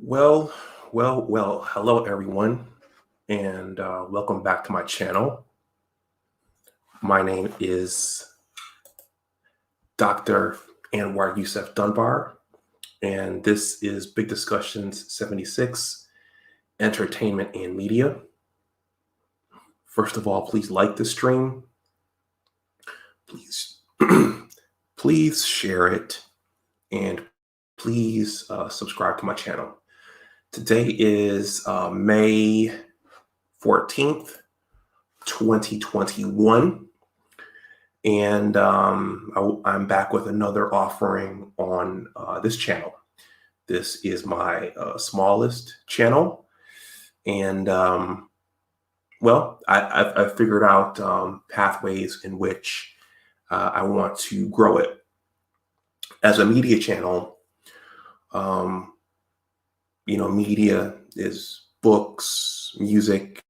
Well, well, hello everyone, and welcome back to my channel. My name is Dr. Anwar Youssef Dunbar, and this is Big Discussions 76, Entertainment and Media. First of all, please like the stream. Please, please share it, and please subscribe to my channel. Today is May 14th, 2021. And I'm back with another offering on this channel. This is my smallest channel. And I figured out pathways in which I want to grow it. As a media channel, media is books, music,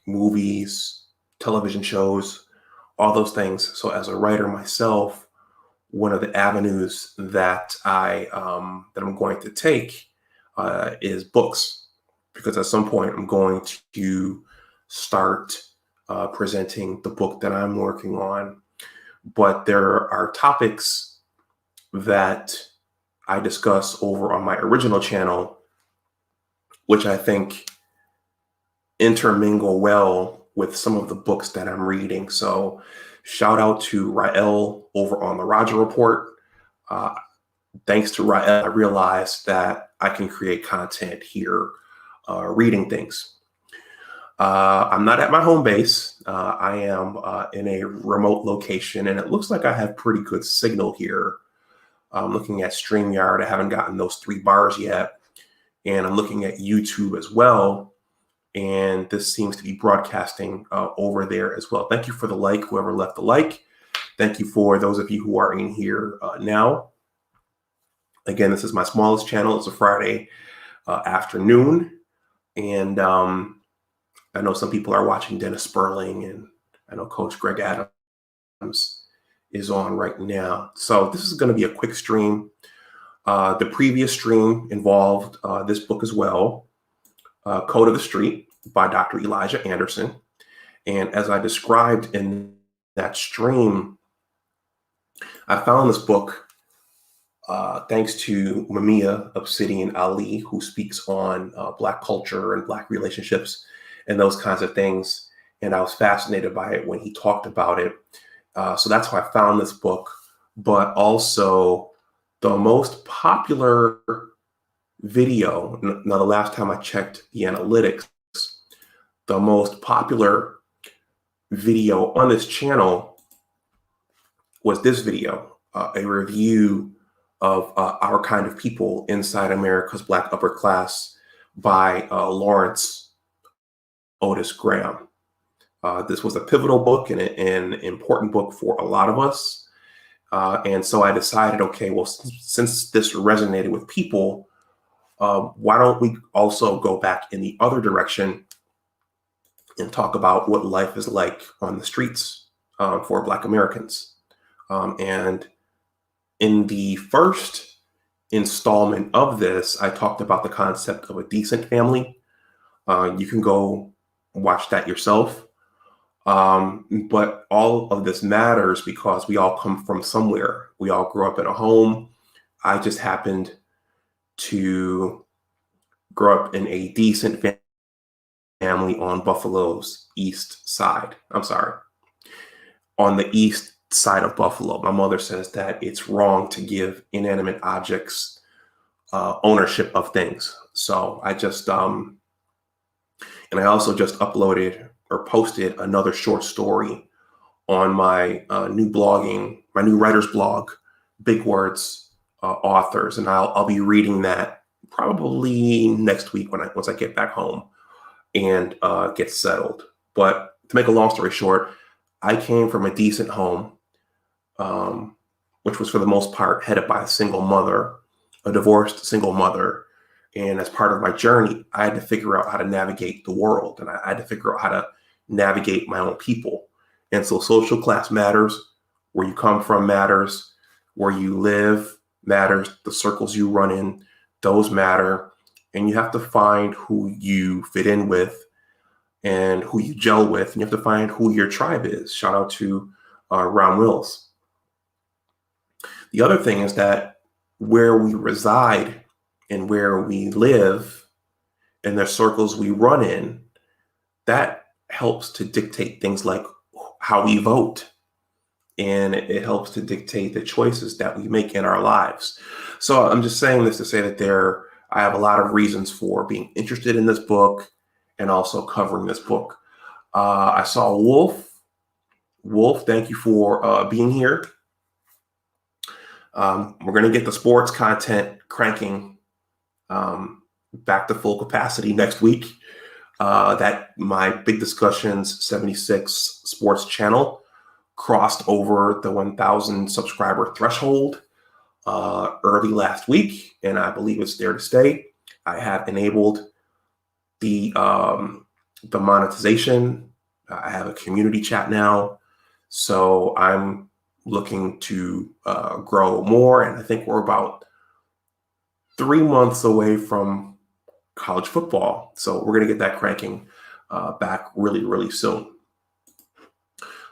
movies, television shows, all those things. So as a writer myself, one of the avenues that I'm going to take is books, because at some point I'm going to start presenting the book that I'm working on. But there are topics that I discuss over on my original channel, which I think intermingle well with some of the books that I'm reading. So shout out to Rael over on the Roger Report. Thanks to Rael, I realized that I can create content here reading things. I'm not at my home base. I am in a remote location, and it looks like I have pretty good signal here. I'm looking at StreamYard. I haven't gotten those 3 bars yet. And I'm looking at YouTube as well. And this seems to be broadcasting over there as well. Thank you for the like, whoever left the like. Thank you for those of you who are in here now. Again, this is my smallest channel. It's a Friday afternoon. And I know some people are watching Dennis Sperling, and I know Coach Greg Adams is on right now. So this is going to be a quick stream. The previous stream involved this book as well, Code of the Street by Dr. Elijah Anderson. And as I described in that stream, I found this book thanks to Mamiya Obsidian Ali, who speaks on Black culture and Black relationships and those kinds of things. And I was fascinated by it when he talked about it. So that's how I found this book. But also the most popular video, now the last time I checked the analytics, the most popular video on this channel was this video, a review of Our Kind of People Inside America's Black Upper Class by Lawrence Otis Graham. This was a pivotal book and an important book for a lot of us. And so I decided, okay, well, since this resonated with people, why don't we also go back in the other direction and talk about what life is like on the streets for Black Americans. And in the first installment of this, I talked about the concept of a decent family. You can go watch that yourself. But all of this matters because we all come from somewhere. We all grew up in a home. I just happened to grow up in a decent family on Buffalo's east side. I'm sorry, on the east side of Buffalo. My mother says that it's wrong to give inanimate objects ownership of things. So I just, and I also just uploaded or posted another short story on my new writer's blog, Big Words Authors. And I'll be reading that probably next week once I get back home and get settled. But to make a long story short, I came from a decent home, which was for the most part headed by a single mother, a divorced single mother. And as part of my journey, I had to figure out how to navigate the world, and I had to figure out how to navigate my own people. And so social class matters, where you come from matters, where you live matters, the circles you run in, those matter. and you have to find who you fit in with and who you gel with, and you have to find who your tribe is. Shout out to Ron Wills. The other thing is that where we reside and where we live and the circles we run in, that helps to dictate things like how we vote. And it helps to dictate the choices that we make in our lives. So I'm just saying this to say that I have a lot of reasons for being interested in this book and also covering this book. I saw Wolf. Wolf, thank you for being here. We're going to get the sports content cranking back to full capacity next week. That my Big Discussions 76 sports channel crossed over the 1,000 subscriber threshold early last week, and I believe it's there to stay. I have enabled the monetization. I have a community chat now, so I'm looking to grow more, and I think we're about 3 months away from college football, so we're going to get that cranking back really, really soon.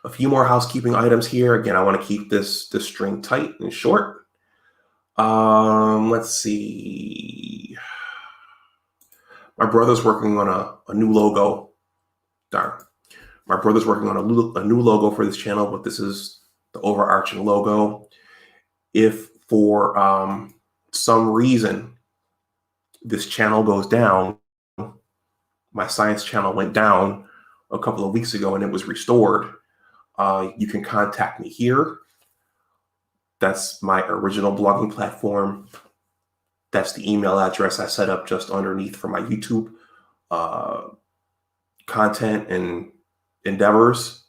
A few more housekeeping items here. Again, I want to keep this string tight and short. Let's see. My brother's working on a new logo. Darn. My brother's working on a new logo for this channel, but this is the overarching logo. If for some reason this channel goes down, my science channel went down a couple of weeks ago and it was restored, you can contact me here. That's my original blogging platform. That's the email address I set up just underneath for my YouTube content and endeavors.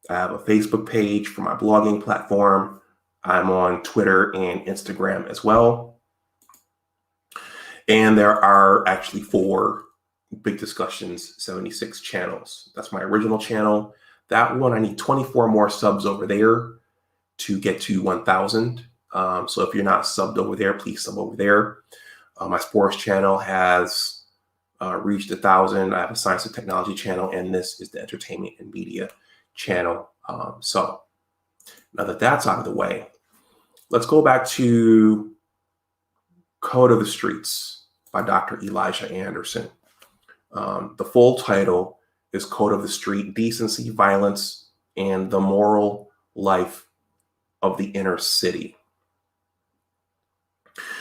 I have a Facebook page for my blogging platform. I'm on Twitter and Instagram as well. And there are actually 4 Big Discussions 76 channels. That's my original channel. That one, I need 24 more subs over there to get to 1,000. So if you're not subbed over there, please sub over there. My sports channel has reached 1,000. I have a science and technology channel, and this is the entertainment and media channel. So now that that's out of the way, let's go back to Code of the Streets by Dr. Elijah Anderson. The full title is Code of the Street: Decency, Violence, and the Moral Life of the Inner City.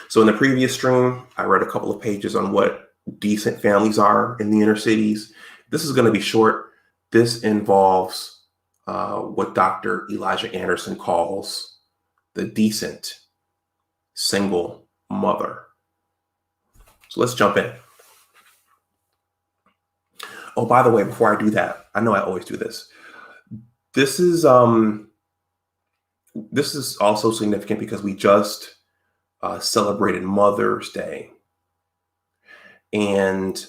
So in the previous stream, I read a couple of pages on what decent families are in the inner cities. This is going to be short. This involves what Dr. Elijah Anderson calls the decent single mother. So let's jump in. Oh, by the way, before I do that, I know I always do this. This is also significant because we just celebrated Mother's Day. And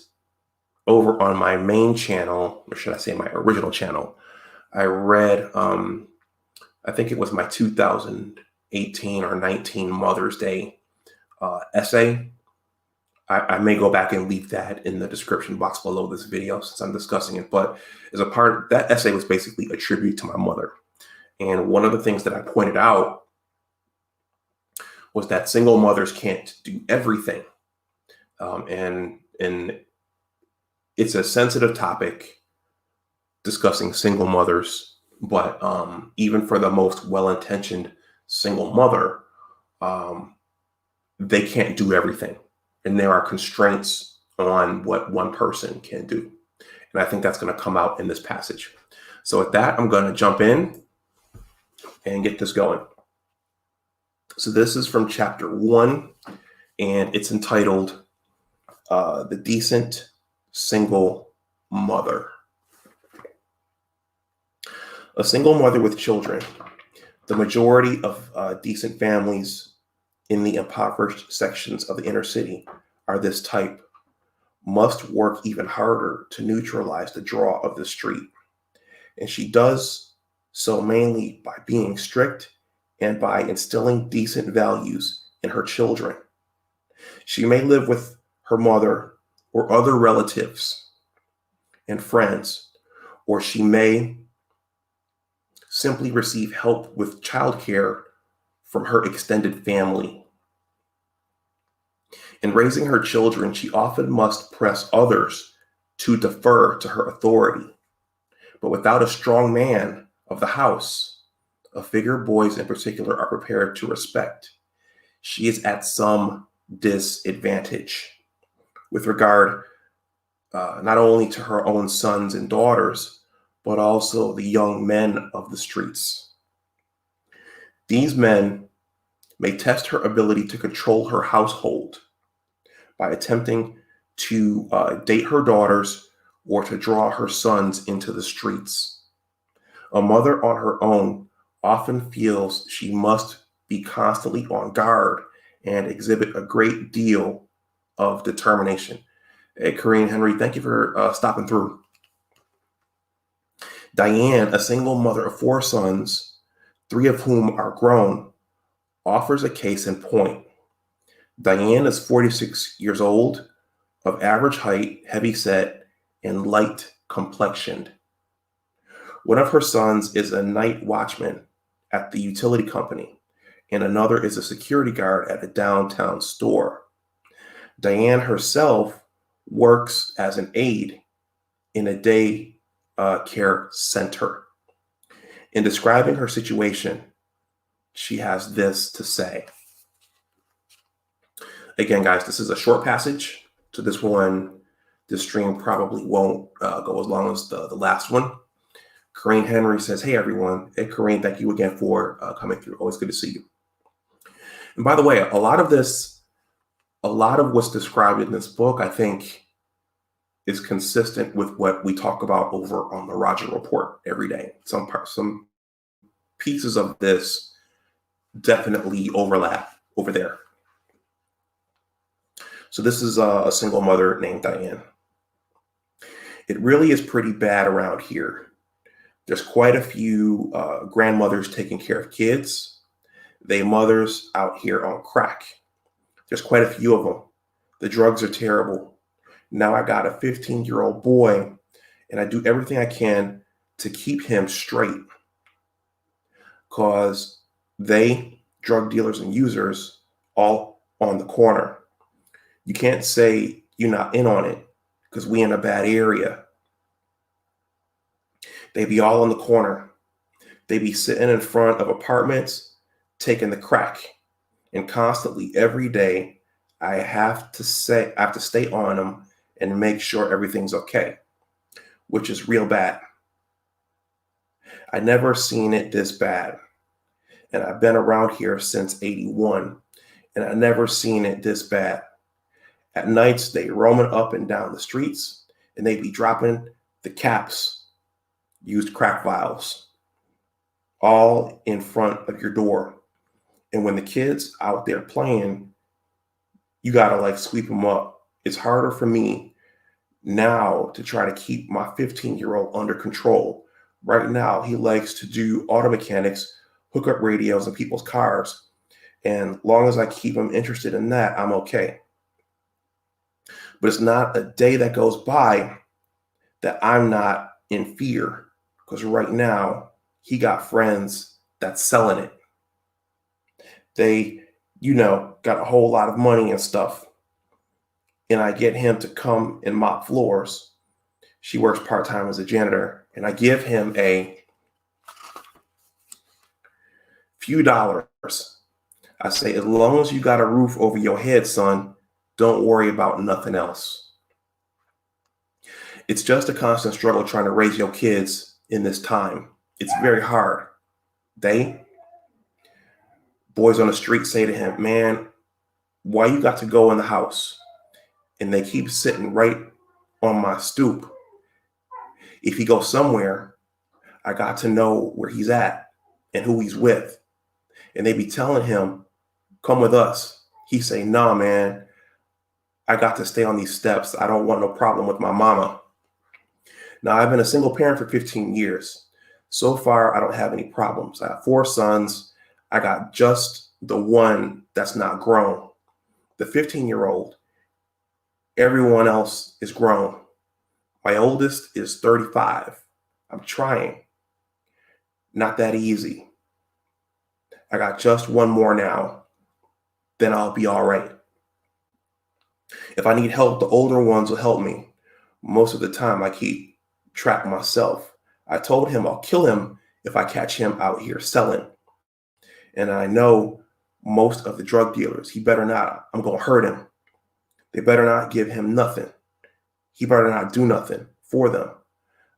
over on my main channel, or should I say my original channel, I read, I think it was my 2018 or 19 Mother's Day essay. I may go back and leave that in the description box below this video since I'm discussing it. But as a part, that essay was basically a tribute to my mother. And one of the things that I pointed out was that single mothers can't do everything. And it's a sensitive topic discussing single mothers, but even for the most well-intentioned single mother, they can't do everything. And there are constraints on what one person can do. And I think that's going to come out in this passage. So with that, I'm going to jump in and get this going. So this is from chapter 1, and it's entitled The Decent Single Mother. A single mother with children. The majority of decent families in the impoverished sections of the inner city are this type, must work even harder to neutralize the draw of the street. And she does so mainly by being strict and by instilling decent values in her children. She may live with her mother, or other relatives and friends, or she may simply receive help with childcare from her extended family. In raising her children, she often must press others to defer to her authority. But without a strong man of the house, a figure boys in particular are prepared to respect, she is at some disadvantage with regard not only to her own sons and daughters, but also the young men of the streets. These men may test her ability to control her household by attempting to date her daughters or to draw her sons into the streets. A mother on her own often feels she must be constantly on guard and exhibit a great deal of determination. Hey, Corinne Henry, thank you for stopping through. Diane, a single mother of 4 sons, 3 of whom are grown, offers a case in point. Diane is 46 years old, of average height, heavy set, and light complexioned. One of her sons is a night watchman at the utility company, and another is a security guard at a downtown store. Diane herself works as an aide in a day care center. In describing her situation, she has this to say. Again, guys, this is a short passage, so this stream probably won't go as long as the last one. Corinne Henry says, hey, everyone. Hey, Corinne, thank you again for coming through. Always good to see you. And by the way, a lot of what's described in this book, I think, is consistent with what we talk about over on the Roger Report every day. Some pieces of this definitely overlap over there. So this is a single mother named Diane. It really is pretty bad around here. There's quite a few grandmothers taking care of kids. They mothers out here on crack. There's quite a few of them. The drugs are terrible. Now I got a 15-year-old boy, and I do everything I can to keep him straight, because they, drug dealers and users, all on the corner. You can't say you're not in on it, because we in a bad area. They be all on the corner. They be sitting in front of apartments, taking the crack. And constantly, every day, I have to stay on them and make sure everything's okay, which is real bad. I never seen it this bad. And I've been around here since 81, and I never seen it this bad. At nights, they roaming up and down the streets, and they be dropping the caps, used crack vials, all in front of your door. And when the kids out there playing, you gotta like sweep them up. It's harder for me now to try to keep my 15-year-old under control. Right now, he likes to do auto mechanics, hook up radios in people's cars. And long as I keep him interested in that, I'm okay. But it's not a day that goes by that I'm not in fear, because right now he got friends that's selling it. They, got a whole lot of money and stuff. And I get him to come and mop floors. She works part-time as a janitor, and I give him a few dollars. I say, as long as you got a roof over your head, son, don't worry about nothing else. It's just a constant struggle trying to raise your kids in this time. It's very hard. Boys on the street say to him, man, why you got to go in the house? And they keep sitting right on my stoop. If he goes somewhere, I got to know where he's at and who he's with. And they be telling him, come with us. He say, nah, man, I got to stay on these steps. I don't want no problem with my mama. Now, I've been a single parent for 15 years. So far, I don't have any problems. I have 4 sons. I got just the one that's not grown. The 15-year-old, Everyone else is grown. My oldest is 35. I'm trying. Not that easy. I got just one more now. Then I'll be all right. If I need help, the older ones will help me. Most of the time, I keep track myself. I told him I'll kill him if I catch him out here selling. And I know most of the drug dealers. He better not. I'm going to hurt him. They better not give him nothing. He better not do nothing for them.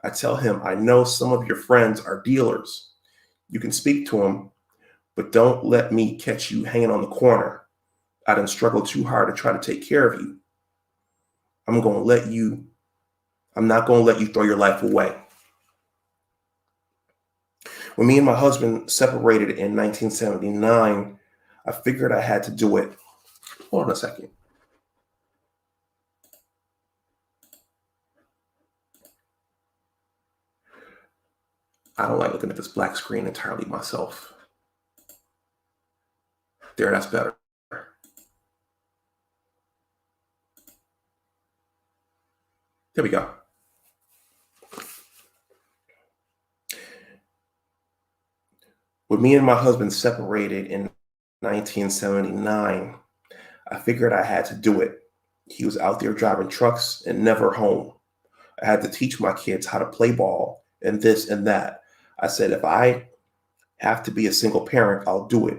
I tell him, I know some of your friends are dealers. You can speak to them, but don't let me catch you hanging on the corner. I done struggled too hard to try to take care of you. I'm not going to let you throw your life away. When me and my husband separated in 1979, I figured I had to do it. Hold on a second. I don't like looking at this black screen entirely myself. There, that's better. There we go. When me and my husband separated in 1979, I figured I had to do it. He was out there driving trucks and never home. I had to teach my kids how to play ball and this and that. I said, if I have to be a single parent, I'll do it.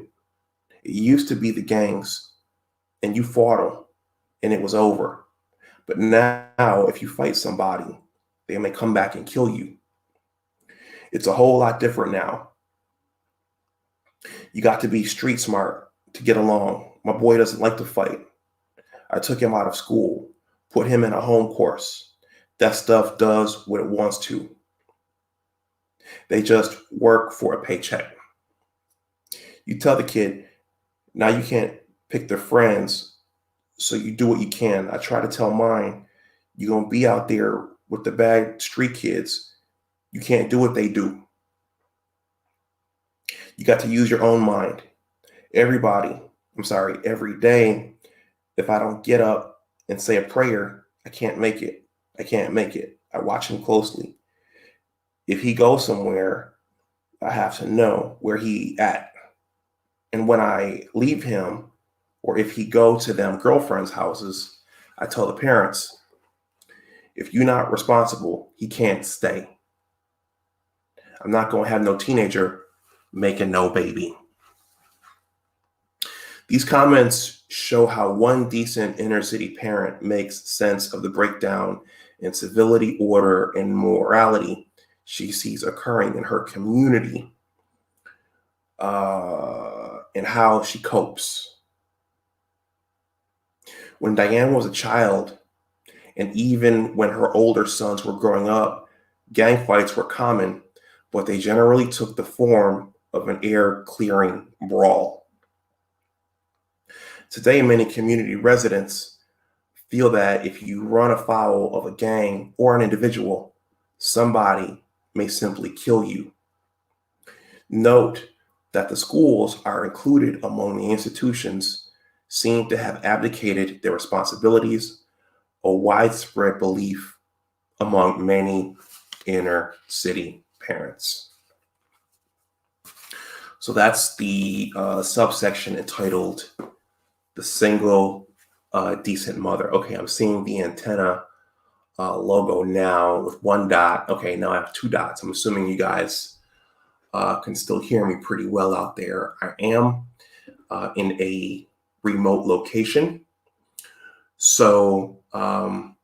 It used to be the gangs, and you fought them, and it was over. But now, if you fight somebody, they may come back and kill you. It's a whole lot different now. You got to be street smart to get along. My boy doesn't like to fight. I took him out of school, put him in a home course. That stuff does what it wants to. They just work for a paycheck. You tell the kid, now you can't pick their friends, so you do what you can. I try to tell mine, you're going to be out there with the bad street kids. You can't do what they do. You got to use your own mind. Every day, if I don't get up and say a prayer, I can't make it. I watch him closely. If he goes somewhere, I have to know where he at. And when I leave him, or if he go to them girlfriends' houses, I tell the parents, if you're not responsible, he can't stay. I'm not going to have no teenager making no baby. These comments show how one decent inner city parent makes sense of the breakdown in civility, order, and morality she sees occurring in her community, and how she copes. When Diane was a child, and even when her older sons were growing up, gang fights were common, but they generally took the form of an air-clearing brawl. Today, many community residents feel that if you run afoul of a gang or an individual, somebody may simply kill you. Note that the schools are included among the institutions seem to have abdicated their responsibilities, a widespread belief among many inner city parents. So that's the subsection entitled The Single Decent Mother. Okay, I'm seeing the antenna logo now with one dot. Okay, now I have two dots. I'm assuming you guys can still hear me pretty well out there. I am in a remote location. So I'm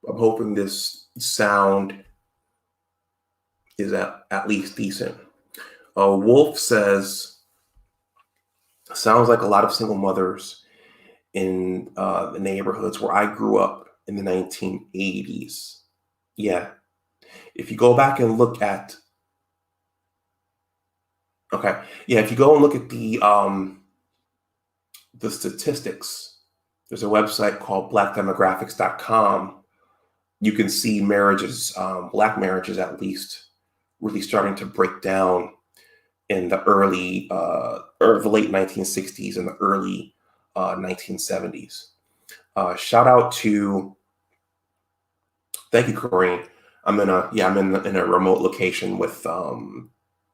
hoping this sound is at least decent. Wolf says, sounds like a lot of single mothers in the neighborhoods where I grew up in the 1980s. Yeah. If you go back and look at, if you go and look at the statistics, there's a website called blackdemographics.com. You can see marriages, Black marriages at least, really starting to break down in the early, or the late 1960s and the early 1970s. Shout out to, thank you, Corrine. I'm in a remote location with the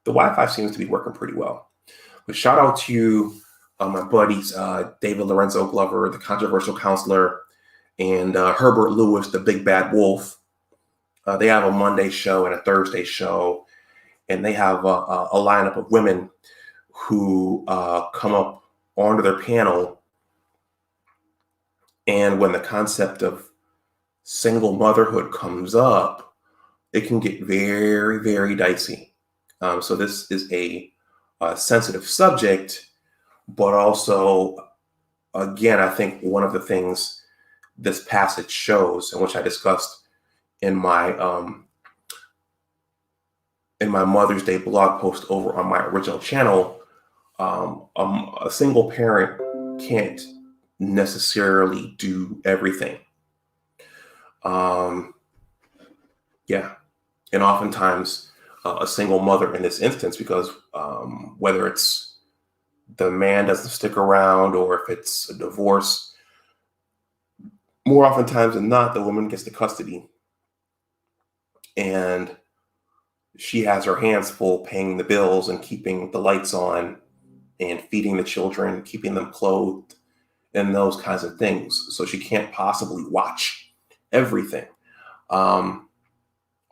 Wi-Fi seems to be working pretty well. But shout out to my buddies, David Lorenzo Glover, the controversial counselor, and Herbert Lewis, the big bad wolf. They have a Monday show and a Thursday show, and they have a lineup of women who come up onto their panel. And when the concept of single motherhood comes up, it can get very, very dicey. So this is a sensitive subject, but also, again, I think one of the things this passage shows, and which I discussed in my Mother's Day blog post over on my original channel, a single parent can't necessarily do everything. Yeah, and oftentimes a single mother in this instance, because whether it's the man doesn't stick around or if it's a divorce, more oftentimes than not, the woman gets the custody, and she has her hands full paying the bills and keeping the lights on and feeding the children, keeping them clothed, and those kinds of things. So she can't possibly watch everything.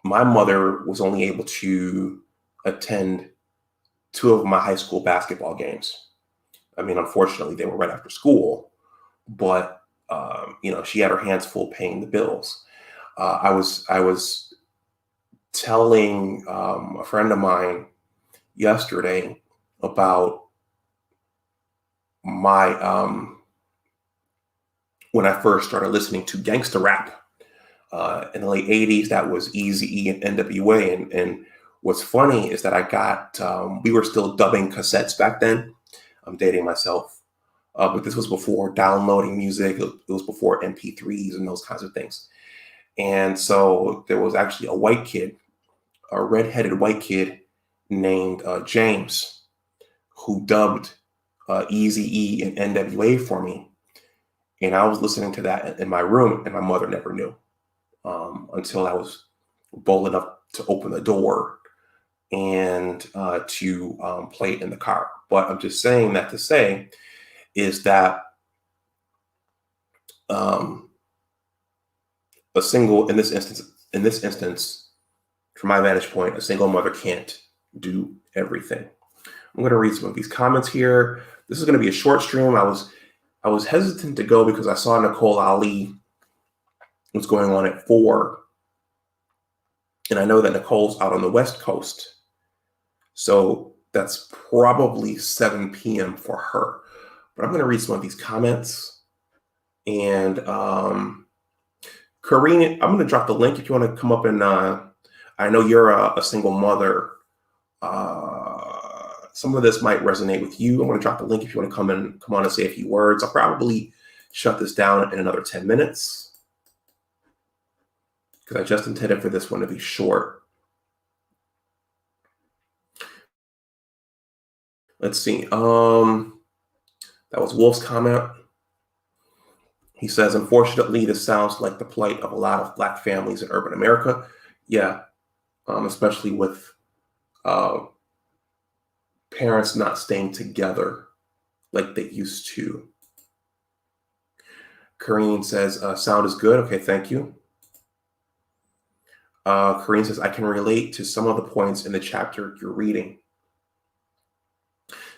My mother was only able to attend 2 of my high school basketball games. I mean, unfortunately, they were right after school, but she had her hands full paying the bills. I was telling a friend of mine yesterday about my when I first started listening to gangsta rap in the late 80s. That was Eazy-E and NWA. And what's funny is that I got, we were still dubbing cassettes back then. I'm dating myself. But this was before downloading music. It was before MP3s and those kinds of things. And so there was actually a white kid, a redheaded white kid named James, who dubbed Eazy-E and NWA for me. And I was listening to that in my room, and my mother never knew until I was bold enough to open the door and to play it in the car. But I'm just saying that to say is that in this instance, from my vantage point, a single mother can't do everything. I'm going to read some of these comments here. This is going to be a short stream. I was hesitant to go because I saw Nicole Ali was going on at 4. And I know that Nicole's out on the West Coast. So that's probably 7 p.m. for her. But I'm going to read some of these comments. And Karine, I'm going to drop the link if you want to come up and I know you're a single mother. Some of this might resonate with you. I'm going to drop the link if you want to come on and say a few words. I'll probably shut this down in another 10 minutes because I just intended for this one to be short. Let's see. That was Wolf's comment. He says, unfortunately, this sounds like the plight of a lot of Black families in urban America. Yeah, especially with parents not staying together like they used to. Karine says, sound is good. Okay, thank you. Karine says, I can relate to some of the points in the chapter you're reading.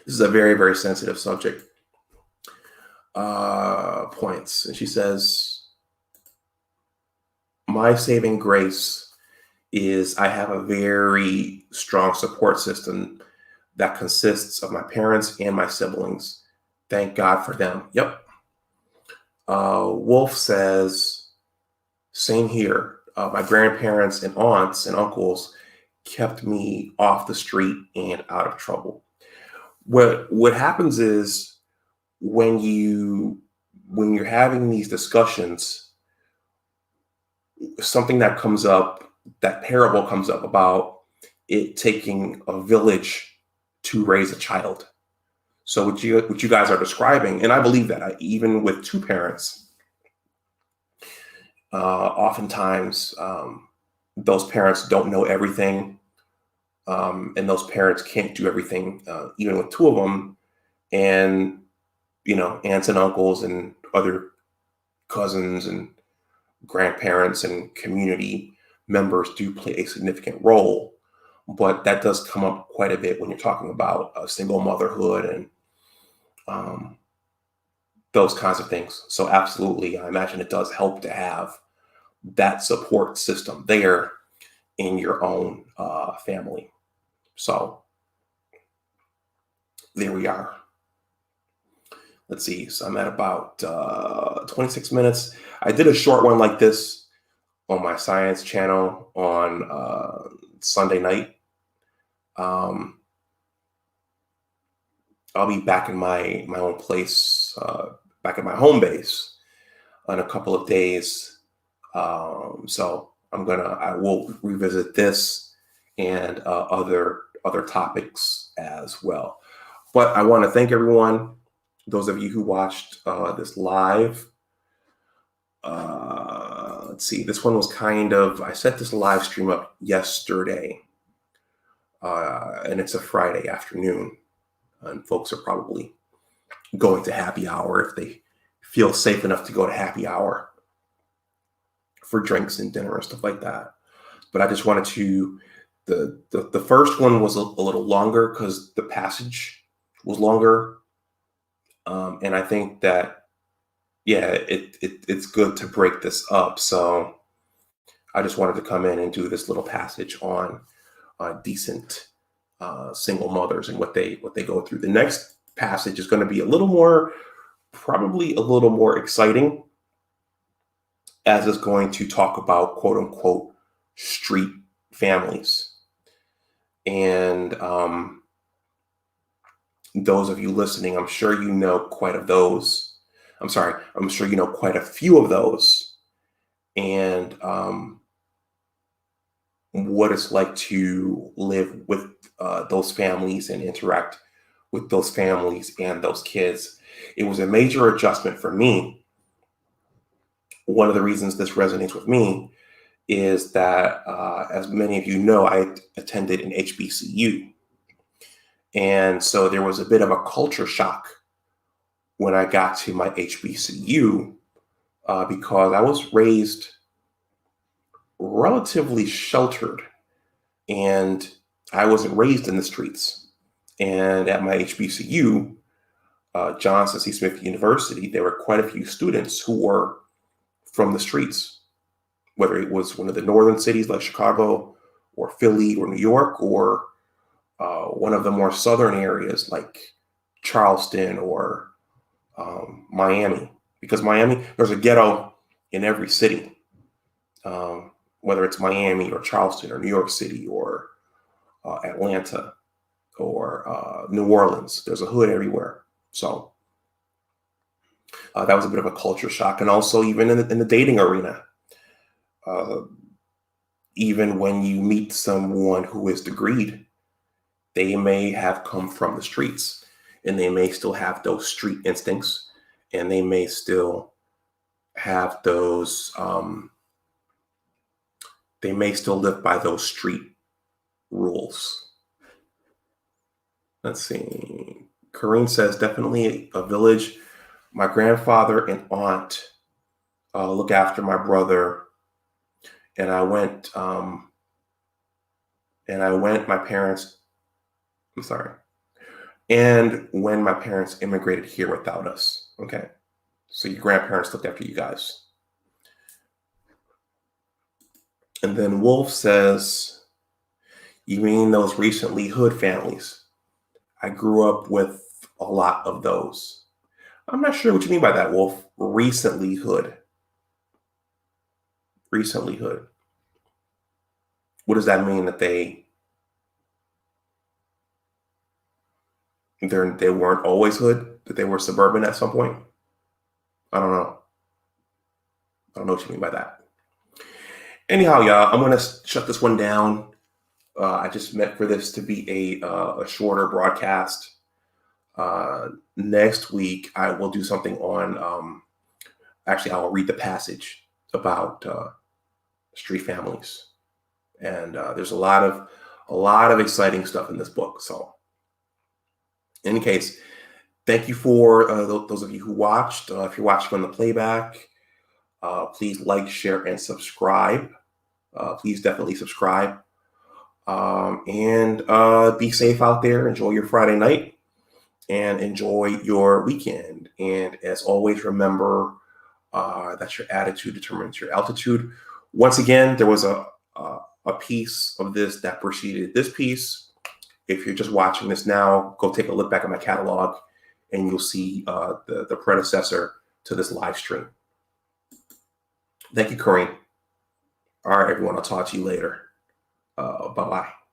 This is a very, very sensitive subject. Points. And she says, my saving grace is I have a very strong support system that consists of my parents and my siblings. Thank God for them. Yep. Wolf says, same here. My grandparents and aunts and uncles kept me off the street and out of trouble. What happens is when you're having these discussions, something that comes up, that parable comes up about it taking a village to raise a child. So what you guys are describing, and I believe that even with 2 parents, Oftentimes, those parents don't know everything, and those parents can't do everything, even with two of them. And aunts and uncles and other cousins and grandparents and community members do play a significant role. But that does come up quite a bit when you're talking about single motherhood and um, those kinds of things. So absolutely, I imagine it does help to have that support system there in your own family. So there we are. Let's see. So I'm at about 26 minutes. I did a short one like this on my science channel on Sunday night. I'll be back in my own place, back at my home base in a couple of days. So I will revisit this and other topics as well. But I want to thank everyone, those of you who watched this live. Let's see, this one was I set this live stream up yesterday, and it's a Friday afternoon, and folks are probably going to happy hour if they feel safe enough to go to happy hour for drinks and dinner and stuff like that. But I just wanted to, the first one was a little longer because the passage was longer. And I think that, yeah, it's good to break this up. So I just wanted to come in and do this little passage on decent single mothers and what they go through. The next passage is going to be probably a little more exciting, as it's going to talk about quote unquote street families. And those of you listening, I'm sure you know quite a few of those, and what it's like to live with those families and interact with those families and those kids. It was a major adjustment for me. One of the reasons this resonates with me is that, as many of you know, I attended an HBCU. And so there was a bit of a culture shock when I got to my HBCU, because I was raised relatively sheltered, and I wasn't raised in the streets. And at my HBCU, Johnson C. Smith University, there were quite a few students who were from the streets, whether it was one of the northern cities like Chicago or Philly or New York, or one of the more southern areas like Charleston or Miami. Because Miami, there's a ghetto in every city, whether it's Miami or Charleston or New York City or Atlanta or New Orleans. There's a hood everywhere. So that was a bit of a culture shock. And also even in the dating arena, even when you meet someone who is degreed, they may have come from the streets, and they may still have those street instincts, and they may still have those, they may still live by those street rules. Let's see. Corrine says, definitely a village. My grandfather and aunt look after my brother. And and when my parents immigrated here without us. Okay. So your grandparents looked after you guys. And then Wolf says, you mean those recently hood families? I grew up with a lot of those. I'm not sure what you mean by that, Wolf. Recently hood. Recently hood. What does that mean? That they weren't always hood? That they were suburban at some point? I don't know. I don't know what you mean by that. Anyhow, y'all, I'm going to shut this one down. I just meant for this to be a shorter broadcast. Next week, I will do something on, actually, I will read the passage about street families, and there's a lot of exciting stuff in this book. So, in any case, thank you for those of you who watched. If you're watching on the playback, please like, share, and subscribe. Please definitely subscribe. And be safe out there. Enjoy your Friday night and enjoy your weekend. And as always, remember that your attitude determines your altitude. Once again, there was a piece of this that preceded this piece. If you're just watching this now, go take a look back at my catalog and you'll see the predecessor to this live stream. Thank you, Kareem. All right, everyone, I'll talk to you later. Bye-bye.